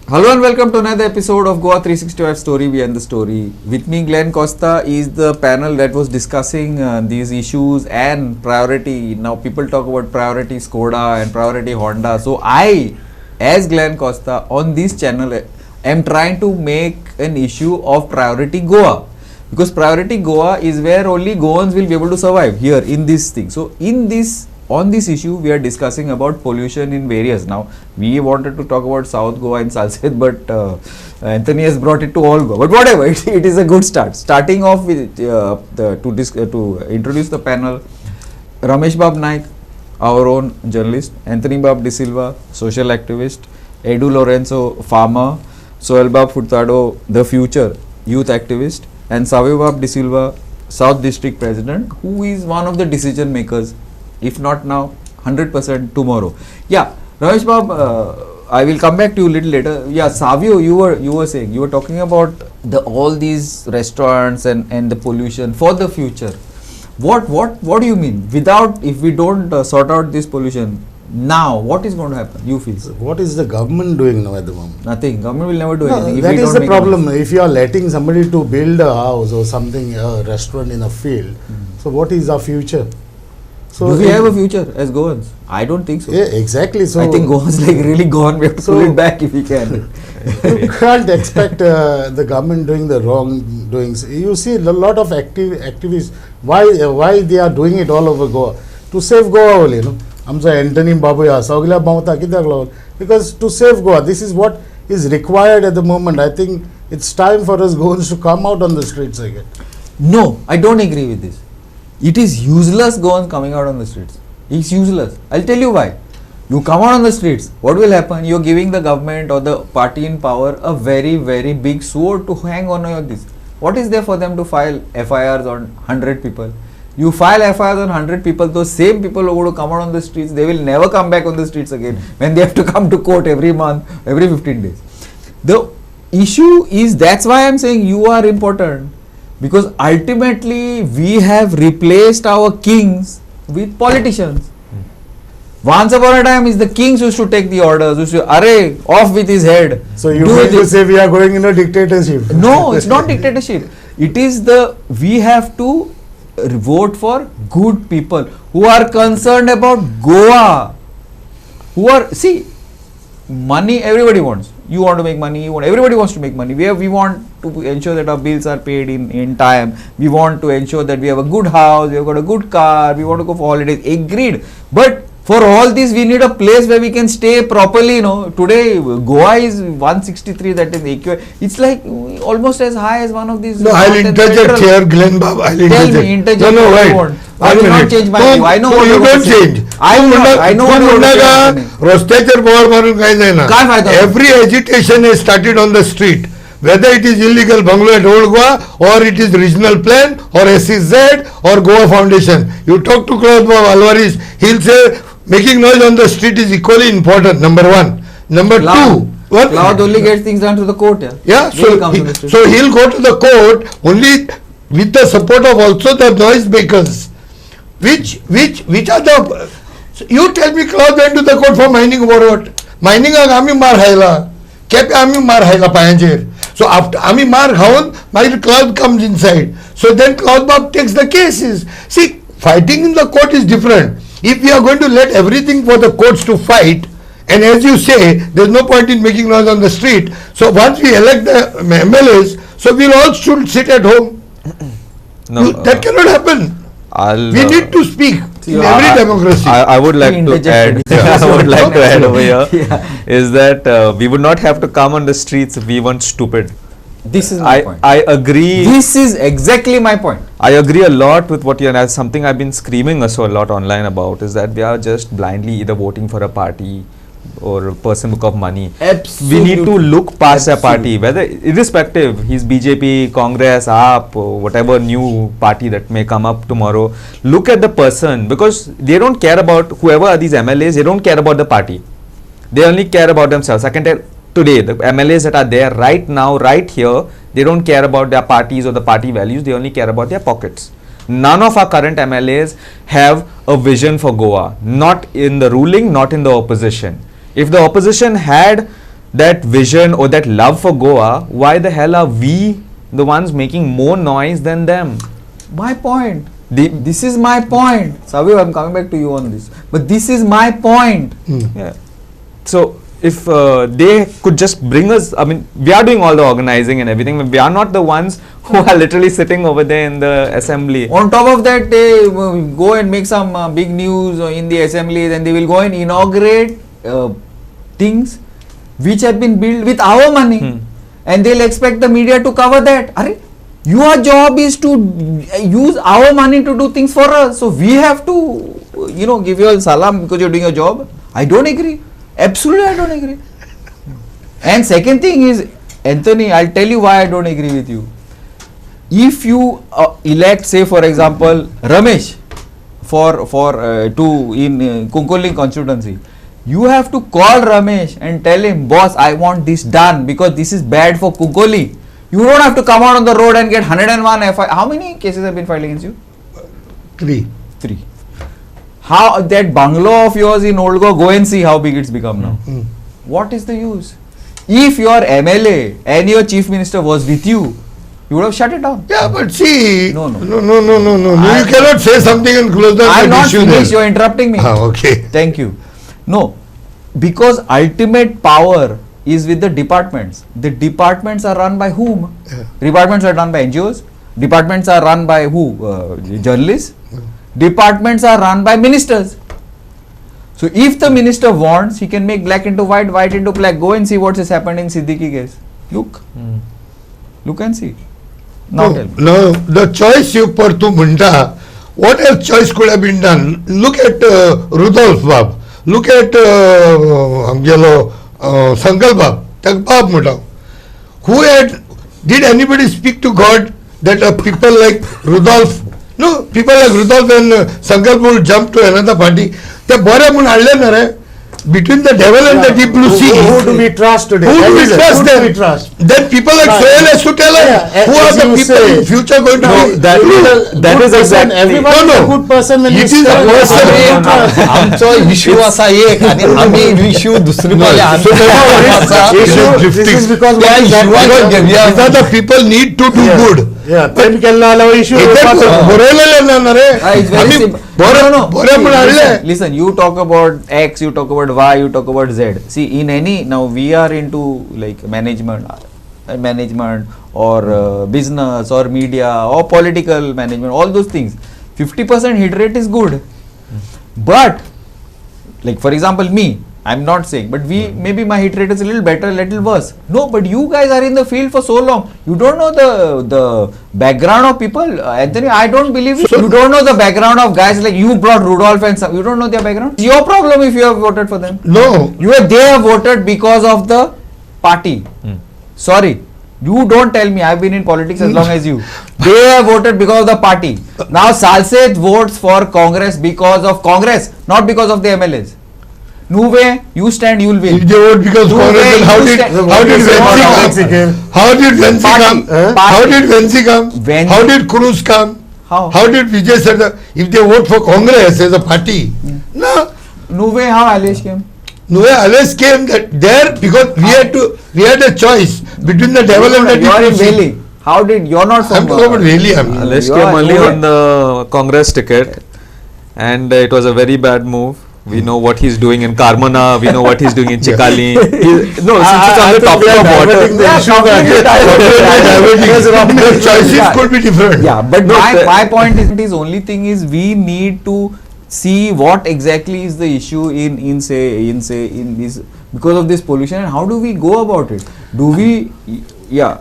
Hello and welcome to another episode of Goa365 Story Behind the Story. With me, Glenn Costa is the panel that was discussing these issues and priority. Now, people talk about priority Skoda and priority Honda. So, I, as Glenn Costa, on this channel, am trying to make an issue of priority Goa. Because priority Goa is where only Goans will be able to survive here in this thing. So, on this issue, we are discussing about pollution in various. Now, we wanted to talk about South Goa and Salsette, but Anthony has brought it to all Goa. But whatever, it is a good start. Starting off with to introduce the panel, Ramesh Bab Naik, our own journalist, Anthony Bab De Silva, social activist, Edu Lorenzo, farmer, Soel Bab Furtado, the future youth activist, and Savio Bab De Silva, South District President, who is one of the decision makers. If not now, 100% tomorrow. Yeah, Ramesh Bab, I will come back to you a little later. Yeah, Savio, you were talking about all these restaurants and the pollution for the future. What do you mean? If we don't sort out this pollution now, what is going to happen? You feel? What is the government doing now at the moment? Nothing. Government will never do anything. That is the problem. If you are letting somebody to build a house or something, a restaurant in a field, so what is our future? So do we have a future as Goans? I don't think so. Yeah, exactly. So I think Goans really gone. We have to pull it back if we can. You can't expect the government doing the wrongdoings. You see a lot of activists. Why they are doing it all over Goa? To save Goa only. I'm saying Anthony Babuya, Saugila Bamata, because to save Goa, this is what is required at the moment. I think it's time for us Goans to come out on the streets again. No, I don't agree with this. It is useless Goans coming out on the streets. It's useless. I'll tell you why. You come out on the streets, what will happen? You're giving the government or the party in power a very, very big sword to hang on all this. What is there for them to file FIRs on 100 people? You file FIRs on 100 people, those same people who are going to come out on the streets, they will never come back on the streets again when they have to come to court every month, every 15 days. The issue is, that's why I'm saying you are important. Because ultimately we have replaced our kings with politicians. Once upon a time, it's the kings who should take the orders, who should, off with his head. So you mean to say we are going in a dictatorship? No, it's not dictatorship. It is we have to vote for good people who are concerned about Goa. Money everybody wants. You want to make money, everybody wants to make money. We want to ensure that our bills are paid in time. We want to ensure that we have a good house, we have got a good car, we want to go for holidays. Agreed. But for all this, we need a place where we can stay properly. Today, Goa is 163, that is AQI. It's like almost as high as one of these. No, I'll interject here, Glenn Bob. Tell me, interject. No, wait. I will not change my view. I know what you don't change. I know what Every agitation is started on the street. Whether it is illegal bungalow at Old Goa or it is regional plan or SEZ or Goa Foundation. You talk to Claude Bob Alvarez, he'll say making noise on the street is equally important, number one. Number two. Cloud only gets things done to the court. Yeah, so he'll go to the court only with the support of also the noise makers. Which are the... You tell me Cloud went to the court for mining over what? Mining agami mar haila. Kept ami mar haila payanjir. So after ami mar haun, my Cloud comes inside. So then Cloud Bob takes the cases. See, fighting in the court is different. If we are going to let everything for the courts to fight, and as you say, there is no point in making noise on the street. So once we elect the MLAs, so we'll all should sit at home. No, that cannot happen. We need to speak in every democracy. I would like to add. I would like to add over here is that we would not have to come on the streets if we weren't stupid. This is my point. I agree. This is exactly my point. I agree a lot with what you're. Something I've been screaming also a lot online about is that we are just blindly either voting for a party or a person who got money. Absolutely. We need to look past a party, whether irrespective, he's BJP, Congress, AAP, or whatever new party that may come up tomorrow. Look at the person, because they don't care about whoever are these MLAs. They don't care about the party. They only care about themselves. I can tell today the MLAs that are there right now, right here, they don't care about their parties or the party values. They only care about their pockets. None of our current MLAs have a vision for Goa, not in the ruling, not in the opposition. If the opposition had that vision or that love for Goa, why the hell are we the ones making more noise than them? My point. This is my point. Savio, I'm coming back to you on this. But this is my point. Yeah. So if they could just bring us, I mean, we are doing all the organizing and everything, but we are not the ones who are literally sitting over there in the assembly. On top of that, they go and make some big news in the assembly, then they will go and inaugurate things which have been built with our money, and they'll expect the media to cover that. Your job is to use our money to do things for us, so we have to, give you all salam because you're doing your job. I don't agree. Absolutely, I don't agree. And second thing is, Anthony, I'll tell you why I don't agree with you. If you elect, say for example, Ramesh in Kunkulling constituency, you have to call Ramesh and tell him, boss, I want this done because this is bad for Kunkulli. You don't have to come out on the road and get 101 FI. How many cases have been filed against you? 3. How that bungalow of yours in Old Goa, go and see how big it's become now. What is the use? If your MLA and your chief minister was with you, you would have shut it down. Yeah, but see, No. You cannot say something and close down I'm the not issue finished. there. You're interrupting me. Okay. Thank you. No, because ultimate power is with the departments. The departments are run by whom? Departments are run by NGOs. Departments are run by who? Journalists. Departments are run by ministers. So if the minister wants, he can make black into white, white into black. Go and see what has happened in Siddiqui case. Look and see. Now tell me. No, the choice you put to Munta, what else choice could have been done? Look at Rudolf Bab. Look at Sangal Bab. Tak Bab Mutao. Did anybody speak to God that people like Rudolf? No, people like Rudolf and Sangal will jump to another party. They bore mun alle between the devil and the deep blue sea. Who do we trust today? Who do we trust them? Then people like Sohail has to tell us who are the people in future going to be. That is exactly. Everyone is a good person when It you is a say- person. आमचो issue असा एक आणि आम्ही issue दुसरी This is because These are the people need to do good. yeah, then केल्ला आला issue It's very simple. No. Listen, you talk about X, you talk about Y, you talk about Z. See, now we are into like management or business or media or political management, all those things. 50% hit rate is good. But, like for example, me, I'm not saying, but maybe my hit rate is a little better, a little worse. No, but you guys are in the field for so long. You don't know the background of people. Anthony, I don't believe you. You don't know the background of guys like you brought Rudolph and some. You don't know their background. It's your problem if you have voted for them. No. They have voted because of the party. Sorry. You don't tell me. I've been in politics as long as you. They have voted because of the party. Now Salseth votes for Congress because of Congress, not because of the MLAs. No way, you stand, you will win. If they vote because No Congress, way, then how you did stand- Vensi come? How did Vensi Party. come? Party. How did Vensi come? Vensi. How did Cruz come? How? did Vijay Sardar? If they vote for Congress as a party, no. No way, how Alish came? No way, Alice came there because we had a choice between the devil and the You are in deep blue sea. Valley. How did, you're not from I'm talking about Valley. Alish You came are- only you on the Congress ticket, and it was a very bad move. We know what he's doing in Carmona. We know what he's doing in Chikali. Since it's on the top of water. The choices could be different. Yeah, but No, my point is only thing is we need to see what exactly is the issue in this because of this pollution, and how do we go about it? Do we? Yeah.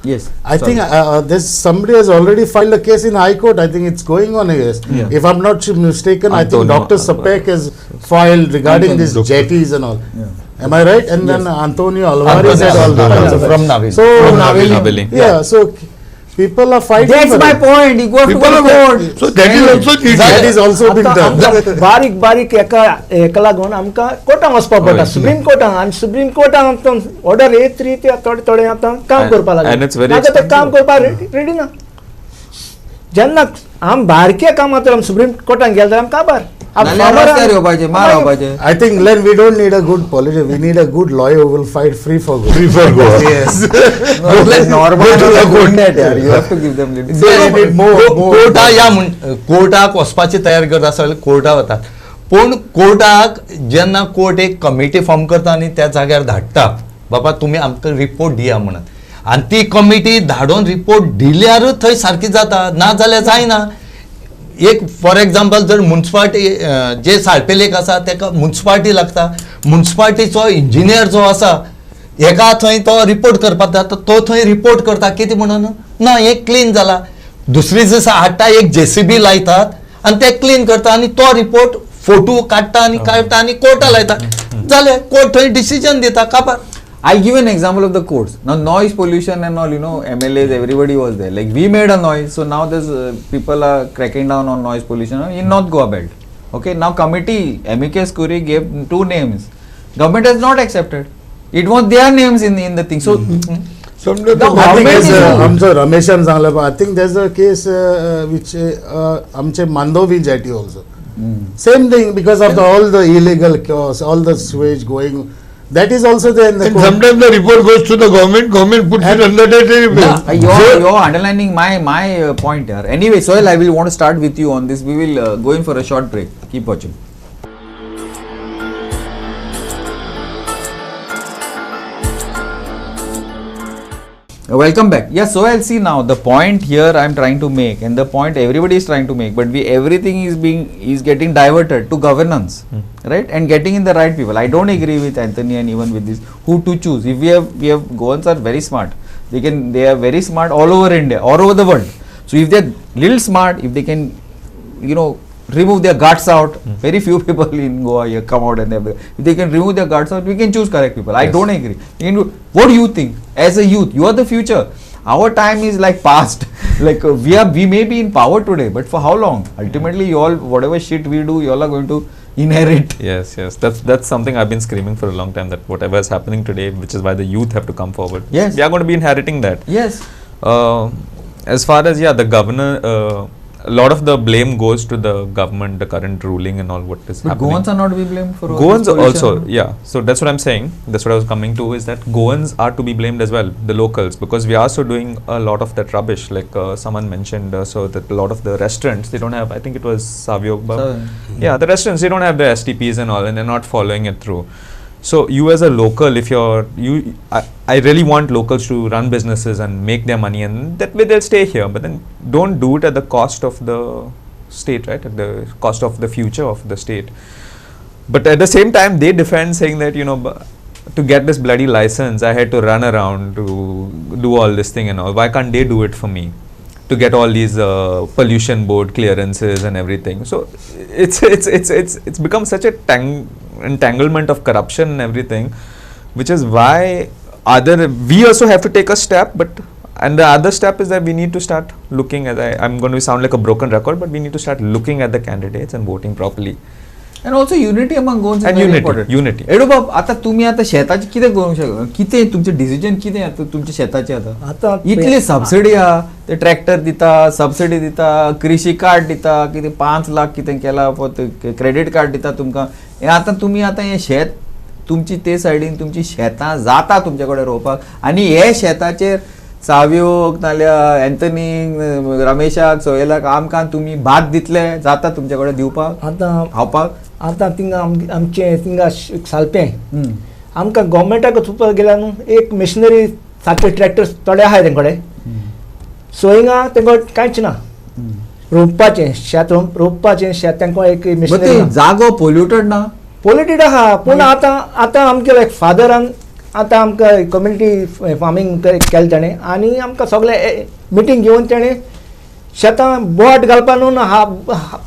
Yes. I sorry. think this somebody has already filed a case in High Court. I think it's going on, I guess. Yeah. If I'm not mistaken, I think Antonio, Dr. Sapek has filed regarding these jetties and all. Yeah. Am I right? And then Antonio Alvarez had all the from Navili. So From Navili. Yeah. So people are fighting. That's for my it. point. You go to People are court. so that is also needed. That is also been done. बारीक बारीक एकला घेवन आमकां कोर्टान वचपाक पडटा supreme कोर्टान आनी supreme कोर्टान आमकां order येत तरी ते थोडे थोडे आतां काम करपा And it's very लागले ते काम expensive. करपा रेडी ना जेन्ना आम भायरके काम आतां सुप्रीम कोर्टान गेले जाल्यार आमकां काबार नाल्यार रस्त्यार येवपाचे मार येवपाचे. I think, Glenn, we don't need a good politician. We need a good lawyer who will fight free for Goa. Free for Goa. Yes. Normal go to the court. you have to give them limit. They need more. Carta या कोर्टाक वचपाची तयारी करता आसतना कोर्टाक वतात. पूण कोर्टाक जेन्ना court एक committee form करता आनी त्या जाग्यार धाडटा बाबा तुमी आमकां रिपोर्ट दिया म्हणून आनी ती कमिटी धाडून रिपोर्ट दिल्यारूच थंय सारकी जाता ना जाल्यार जायना. एक फॉर एग्जाम्पल जर म्युन्सिपाल्टी जे साळपेलेक आसा ताका म्युन्सिपाल्टी लागता म्युन्सिपाल्टीचो इंजिनियर जो आसा हेका थंय तो रिपोर्ट करपाक जाता तो थंय रिपोर्ट करता कितें म्हणून ना हे क्लीन जाला दुसरी दिसा हाडटा एक JCB लायतात आनी ते क्लीन करता आनी तो रिपोर्ट फोटो काडटा आनी कोर्टा लायता जालें कोर्ट थंय डिसिजन दिता काबार. I'll give an example of the courts. Now noise pollution and all, MLAs, everybody was there. Like we made a noise, so now there's people are cracking down on noise pollution in North Goa belt. Okay, now committee, amicus curiae gave 2 names. Government has not accepted. It was their names in the thing. So Sometimes No, I think government is- आमचं रमेशान सांगलं पण I think there's a case which आमचे Mandovi jetty also. Same thing because of all the illegal chaos, all the sewage going. That is also there in the And court. sometimes the report goes to the government puts it under the table. you're underlining my point here. Anyway, Sohail, I will want to start with you on this. We will go in for a short break. Keep watching. Welcome back. Yeah, Sohail, see now the point here I'm trying to make, and the point everybody is trying to make, but everything is getting diverted to governance, right? And getting in the right people. I don't agree with Anthony and even with this. Who to choose? If we have Goans are very smart. They are very smart all over India, all over the world. So if they're little smart, if they can, remove their guts out. Very few people in Goa here come out and if they can remove their guts out, we can choose correct people. I don't agree. What do you think? As a youth, you are the future. Our time is like past. Like we may be in power today, but for how long? Ultimately, you all, whatever shit we do, you all are going to inherit. Yes. That's something I've been screaming for a long time, that whatever is happening today, which is why the youth have to come forward. Yes. We are going to be inheriting that. Yes. As far as the governor, a lot of the blame goes to the government, the current ruling and all what is But happening. Goans are not to be blamed for all Goans this pollution. also, yeah. So that's what I'm saying. That's what I was coming to, is that Goans are to be blamed as well, the locals, because we are also doing a lot of that rubbish. Like someone mentioned, so that a lot of the restaurants, they don't have, I think it was Savyog. Yeah, the restaurants, they don't have the STPs and all, and they're not following it through. So you as a local, if I really want locals to run businesses and make their money, and that way they'll stay here. But then don't do it at the cost of the state, right? At the cost of the future of the state. But at the same time, they defend, saying that to get this bloody license, I had to run around to do all this thing and all. Why can't they do it for me? To get all these pollution board clearances and everything. So it's become such a entanglement of corruption and everything, which is why we also have to take a step, and the other step is that we need to start looking at, I'm going to sound like a broken record, but we need to start looking at the candidates and voting properly. And also unity among Goans is And very unity, important. unity. एडो बाब आता तुम्ही आता शेताचे कितें करूंक शकता? कितें तुमचे डिसिजन कितें आता तुमच्या शेताचे आता? इतले सबसिडी आहा, ते ट्रॅक्टर दिता, सबसिडी दिता, कृषी कार्ड दिता, कितें 5 लाख कितें केला, क्रेडिट कार्ड दिता तुमकां. हे आता तुम्ही आता हे शेत तुमची ते सायडीन तुमची शेतां जाता तुमचे कडेन रोवपाक, आनी हे शेताचेर साव्योक नाल्यार एंथनी, रमेशाक, सोहेलाक आमकां तुम्ही भात दितले जाता तुमचे कडेन दिवपाक आतां खावपाक? आतां थिंगा आमचे थिंगा सालपें आमकां गव्हर्मेंटाक चुपत गेल्या न्हू एक मिशनरी सारके ट्रॅक्टर थोडे आहाय तेंकडे सो हिंगा तेंका कांयच ना रोवपाचें शेत रोवपाचें शेत तांकां एक मिशनरी जागो पोल्युटेड ना पोल्युटेड आहा पूण आतां आमचे लायक फादरान आतां आमकां कम्युनिटी फार्मींग केलें ताणें आनी आमकां सगळे मिटींग घेवन ताणें शेतां बोट घालपा न्हू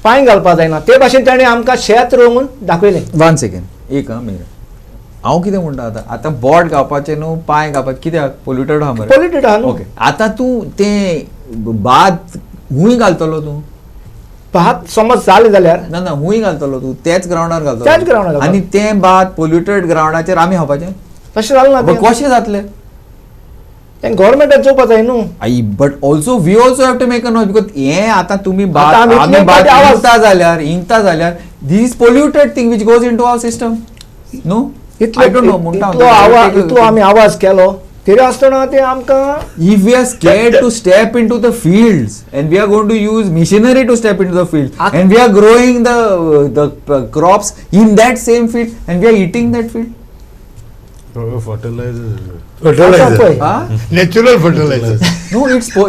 पांय घालपा जायना ते भाशेन ताणें आमकां शेत रोवन दाखयलें. 1 सेकंड एक हांव कितें म्हणटा आतां बोट घालपाचें न्हू पांय घालपाचें कित्याक पोल्युटेड आहा मरे? पोल्युटेड आहा न्हू. ओके आतां तूं तें भात हुंय घालतलो तूं? भात समज जालें जाल्यार ना हुंय घालतलो तूं त्याच ग्रावंडार घालतलो? त्याच ग्रावंडार आनी तें भात पोल्युटेड ग्रावंडाचेर आमी खावपाचें? तशें जालें ना कशें जातलें? तें गव्हर्मेंटान चोवपा जाय न्हू. But also we also have to make a noise because हे आता तुम्ही आता आम्ही आम्ही इतले बात आवाज- इंगता जाल्यार this polluted thing which goes into our system. No? I don't know. म्हणटा हांव. इतलो आमी आवाज केलो तरी आसतना ते आमकां If we are scared to step into the fields and we are going to use machinery to step into the field and we are growing the crops in that same field and we are eating that field. Fertilizer. Fertilizer. पळय Huh? Natural fertilizer. No,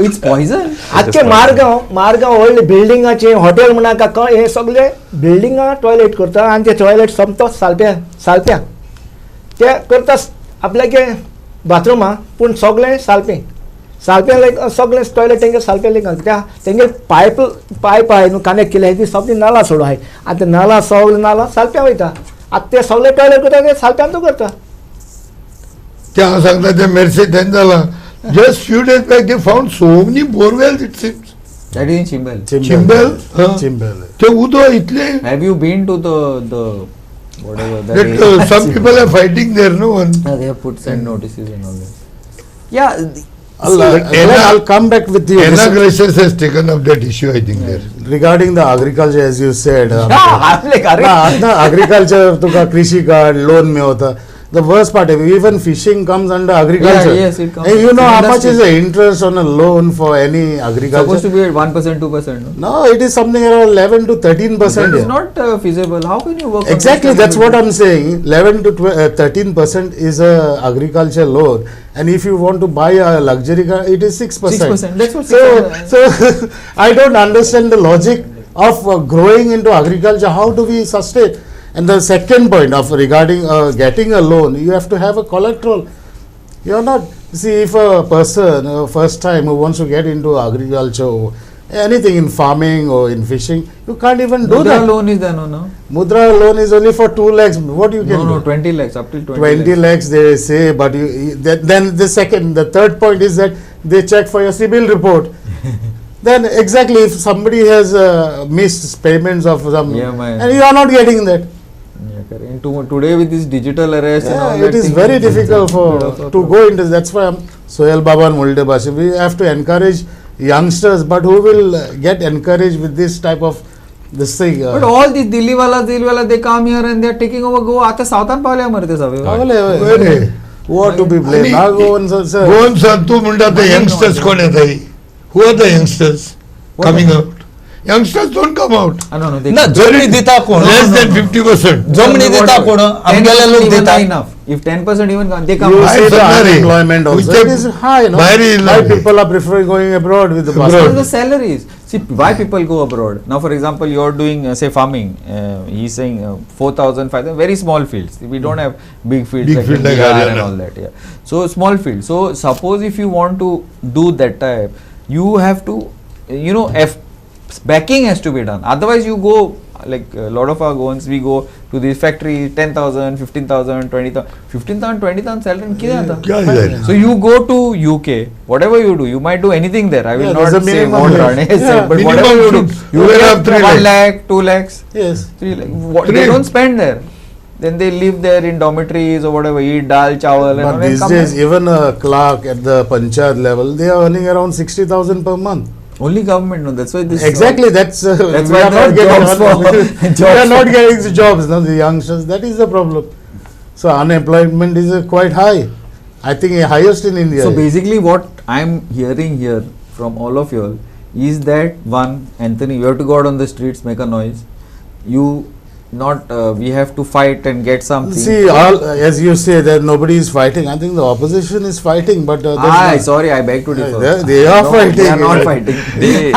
it's poison. आजचे मारगांव व्हडले बिल्डिंगाचे hotel म्हणाका हे सगळे बिल्डिंगा toilet करता आनी ते toilet सोमतो सालप्या ते करता आपल्याके बाथरुमा पूण सगळे सालपे लायक सगळे टॉयलेट तेंगे सालपे लायक घालता तेंगे पायप आहाय न्हू कनेक्ट केले ती सगळी नाला सोडू आहाय आनी ते नाला सगळे नाला सालप्या वयता आतां ते सगळे टॉयलेट करता ते सालप्यान तो करता. ते हांव सांगता ते मेर्सेज तेन्ना जाला. Just few days back they found so many borewells it seems. That is in Chimbel. Chimbel? Chimbel. ते उदक इतले Have you been to the whatever that that is? some people are fighting there, no one. They have put send notices and all that. Yeah. I'll come back with you. Anna Gracious has taken up that issue, I think there. Regarding the agriculture, as you said. Yeah, I'm like, Agriculture, तुका कृषि card loan में होता. The worst part, even fishing comes under agriculture. Yeah, yes, it comes. And you know how much Industry. is the interest on a loan for any agriculture? Supposed to be at 1%, 2%. No? No, it is something around 11 to 13%. That is not feasible. How can you work? Exactly, on that's what I'm saying. 11 to 13% is a agriculture loan, and if you want to buy a luxury car, it is 6%. 6%. That's what. So I don't understand the logic of growing into agriculture. How do we sustain? And the second point of regarding getting a loan, you have to have a collateral. You are not, see, if a person first time who wants to get into agriculture, or anything in farming or in fishing, you can't even do Mudra that. loan is there, no? Mudra loan is only for 2 lakhs. What you can No, do? 20 lakhs, up till 20 lakhs they say, but then the third point is that they check for your CIBIL report. Then exactly, if somebody has missed payments of some, EMI. and you are not getting that. Yeah, correct. And today with this digital arrest and all Yeah, it that is thing, very it's difficult a bit of a to go into. That's why Sohail Baba and Mulde Bashi, we have to encourage youngsters, but who will get encouraged with this type of this thing? But all these Delhi wala, they come here and they are taking over Goa. आता सावथान पावल्या मरे ते सगळे. Where? Who are to be blamed? Now go on, sir. Goan Santu Munda, the youngsters कोण येताय? Who are the youngsters coming out? Youngsters don't come out. No, they ना जमनी दिता कोण Less than 50%. जमनी दिता कोण आमगेले लोक 10% even दिता enough. If 10% even come, they come. You I see the Sanare. unemployment also. Which It is high, no? Very Why low. people are preferring going abroad with the Abroad. Because passport? the salaries. See, why people go abroad? Now, for example, you are doing, say, farming. He's saying 4,000, 5,000, very small fields. We don't have big fields Big like field in like Bihar and Haryana. all that. Yeah. So, small fields. So, suppose if you want to do that type, you have to, backing has to be done. Otherwise, you go, like a lot of our Goans, we go to these factories, 10,000, 15,000, 20,000, 15,000, 20,000 salary. क्या आता? क्या है? So you go to UK, whatever you do, you might do anything there. I will Yeah, not there's a say minimum what wage. Rane Yeah. said, but Minimum whatever you do, should- you you will have get 3 1 lakhs. lakh, 2 lakhs, Yes. 3 lakhs. They Three. don't spend there. Then they live there in dormitories or whatever, eat dal, chawal, and all But that. these Come days, back. even a clerk at the panchayat level, they are earning around 60,000 per month. Only government, no. That's why this. Exactly, that's That's we why are there not are getting jobs for- we jobs are not for- getting the jobs. No, the youngsters. That is the problem. So unemployment is quite high. I think highest in India. So basically, what I'm hearing here from all of you all is that one, Anthony, you have to go out on the streets, make a noise. You not we have to fight and get something. See, all as you say that nobody is fighting. I think the opposition is fighting, but Sorry, I beg to differ. They are No, fighting. They are not fighting.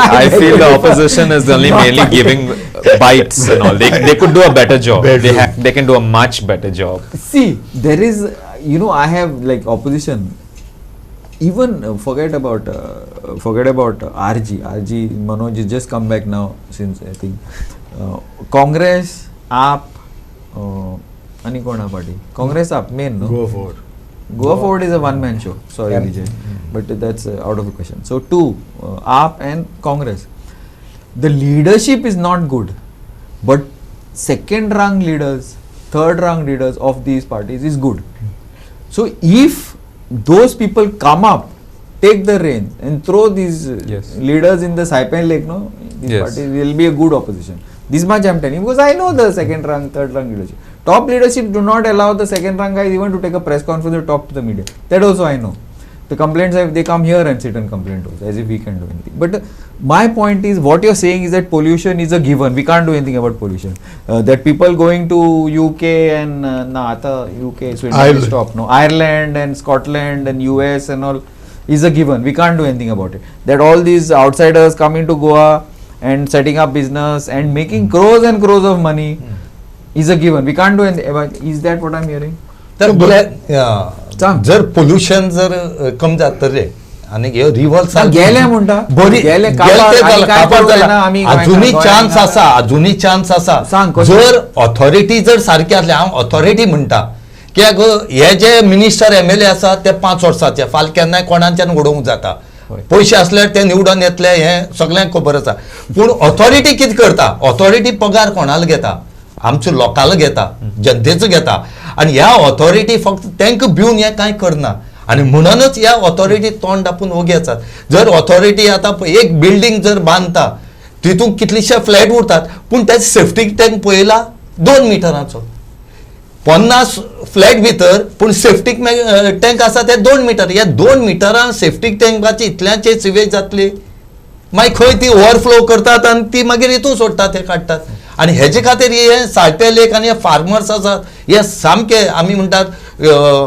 I feel the opposition is only mainly giving bites and all. They could do a better job. Better. They can do a much better job. See, there is, I have like opposition. Even forget about RG. RG Manoj has just come back now since I think Congress, AAP, ani kona party. Congress AAP main no. Go forward. Goa forward is a one-man show. Sorry, Vijay, but that's out of the question. So two, AAP and Congress. The leadership is not good, but second-rang leaders, third-rang leaders of these parties is good. So if those people come up take the reins and throw these Yes. leaders in the Saipan Lake, no? These Yes. parties will be a good opposition. This much I'm telling you, because I know the second rank, third rank leadership. Top leadership do not allow the second rank guys even to take a press conference or talk to the media. That also I know. The complaints, they come here and sit and complain to us as if we can do anything. But my point is, what you're saying is that pollution is a given. We can't do anything about pollution. That people going to UK and UK, Sweden, Ireland. stop, no, Ireland and Scotland and US and all is a given. We can't do anything about it. That all these outsiders coming to Goa and setting up business and making crores and crores of money is a given. We can't do anything about. Is that what I'm hearing? तर सांग. जर pollution जर कमी जात रे आणि हे reverse गेले म्हणटा. बरी गेले गेले काबार. ते आनी जाला, काय काबार करूं जाला. जायना आमी अजुनी गोंयांत. चान्स आसा अजुनी चान्स आसा सांग कशें? जर ऑथॉरिटी जर सारकी आसली हांव ऑथॉरिटी म्हणटा कित्याक हे जे मिनिस्टर MLA आसा ते 5 वर्साचे फाल्यां केन्नाय कोणाच्यान उडोवंक जाता पयशे असल्यार ते निवडून येतले हे सगळ्यांक खबर आसा पूण ऑथॉरिटी कितें करता ऑथॉरिटी पगार कोणाला घेता आमच्या लोकांना घेता जनतेचो घेता आणि ह्या ऑथॉरिटी फक्त तांकां भिवन हे कांय करना आणि म्हणूनच ह्या ऑथॉरिटी तोंड दापून ओगी आसात जर ऑथॉरिटी आता एक बिल्डिंग जर बांदता तितून कितलेशे फ्लॅट उरतात पूण त्याची सेफ्टी टँक पळयला 2 मिटराचो 50 फ्लॅट भितर पूण सेफ्टी टँक आसा ते 2 मिटर ह्या 2 मिटरां सेफ्टी टँकाची इतल्याचे सिवेज जातली मागीर खंय ती ओवरफ्लो करतात आनी ती मागीर हितून सोडटात हे काडटात आणि हेजे खातीर हे सायपे लेक आनी हे फार्मर्स आसात हे सामके आमी म्हणटात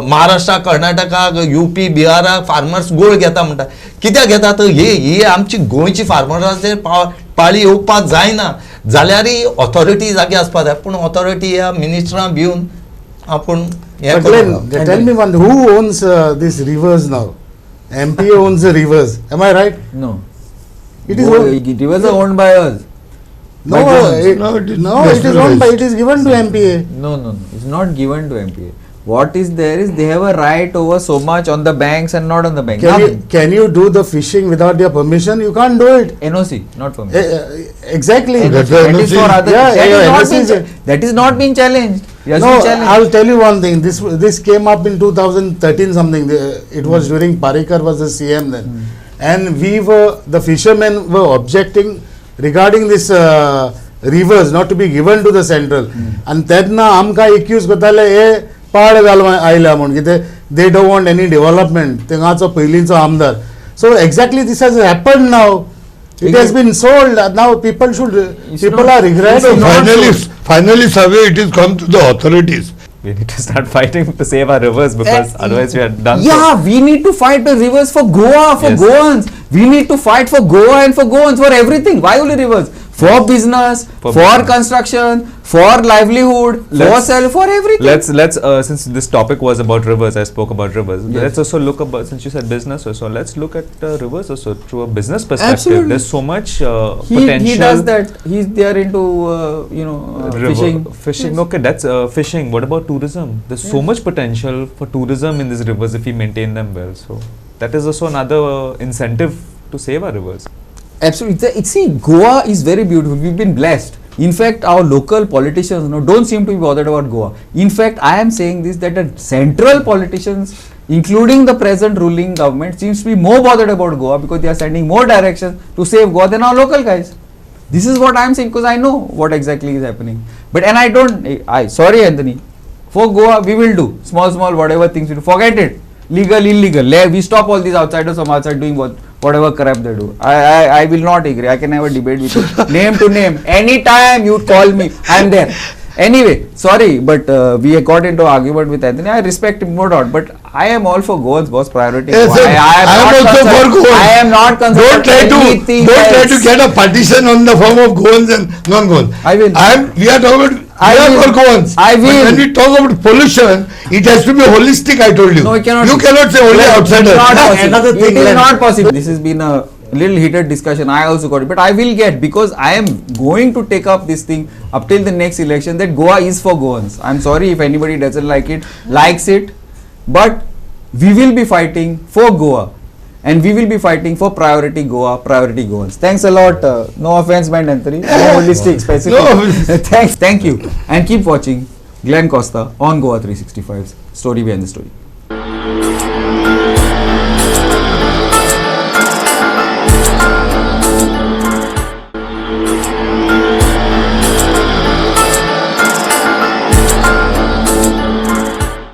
महाराष्ट्रा कर्नाटका UP बिहाराक फार्मर्स गोळ घेता म्हणटा कित्याक घेतात ही आमची गोंयची फार्मराचेर पाळी येवपाक जायना जाल्यारय ऑथॉरिटी जागी आसपाक जाय पूण ऑथॉरिटी ह्या मिनिस्टरां भिवन आपूण हे But Glenn, tell me one, who owns these rivers now? MPA owns the rivers. Am I right? No. It is rivers are owned by us. no, by government. it, No, it is no, it is owned by, nationalized. it is given to MPA. No, it's not given to MPA. What is there is they have a right over so much on the banks and not on the bank. Can you do the fishing without their permission? You can't do it. NOC, not for me. Exactly. That's That why is NOC for other. Yeah, that, yeah, is not NOC been, is that is not been challenged. It has No, been challenged. I'll tell you one thing. This came up in 2013 something. It was during Parikar was the CM then, and the fishermen were objecting regarding this rivers not to be given to the central. And तेन्ना आमकां accuse करताले हे पाड घालून आयल्या म्हणून कितें they don't want any development. तेंगाचो पयलींचो आमदार. So exactly this has happened now. It has been sold. Now people are regretting. Finally, survey it is come to the authorities. We need to start fighting to save our rivers because otherwise we are done. Yeah, we need to fight the rivers for Goa, for Yes. Goans. We need to fight for Goa and for Goans, for everything. Why only rivers? For business, For for business. construction, for livelihood, for everything. Let's since this topic was about rivers, I spoke about rivers. Yes. Let's also look about, since you said business also, let's look at rivers also through a business perspective. Absolutely. There's so much he potential. does that. He's there into Fishing. Yes. Okay, that's fishing. What about tourism? There's so much potential for tourism in these rivers if we maintain them well. So that is also another incentive to save our rivers. Absolutely. See, Goa is very beautiful. We've been blessed. In fact, our local politicians don't seem to be bothered about Goa. In fact, I am saying this that the central politicians, including the present ruling government, seems to be more bothered about Goa because they are sending more directions to save Goa than our local guys. This is what I am saying because I know what exactly is happening. But sorry Anthony, for Goa we will do small whatever things we do. Forget it. Legal, illegal. We stop all these outsiders from outside doing whatever crap they do. I will not agree. I can have a debate with you. Name to name. Anytime you call me, I am there. Anyway, sorry, but we got into argument with Anthony. I respect him, no doubt. But I am all for Goans, boss. Priority. Yes, Goa. sir. I am also for Goans. I am not concerned. Don't try to get a partition on the form of Goans and non-Goans. I will. We are talking about. I We are will. for Goans. I will. But when we talk about pollution, it has to be holistic. I told you. No, it cannot. You cannot say only outsiders. Not possible. Another thing, It is Glenn. not possible. This has been a little heated discussion. I also got it, but I will get because I am going to take up this thing up till the next election that Goa is for Goans. I'm sorry if anybody doesn't like it, likes it, but we will be fighting for Goa. And we will be fighting for priority Goa, priority Goans. Thanks a lot. No offense meant, Anthony. No holistic, specific. No. Thank you. And keep watching Glenn Costa on Goa365's Story Behind the Story.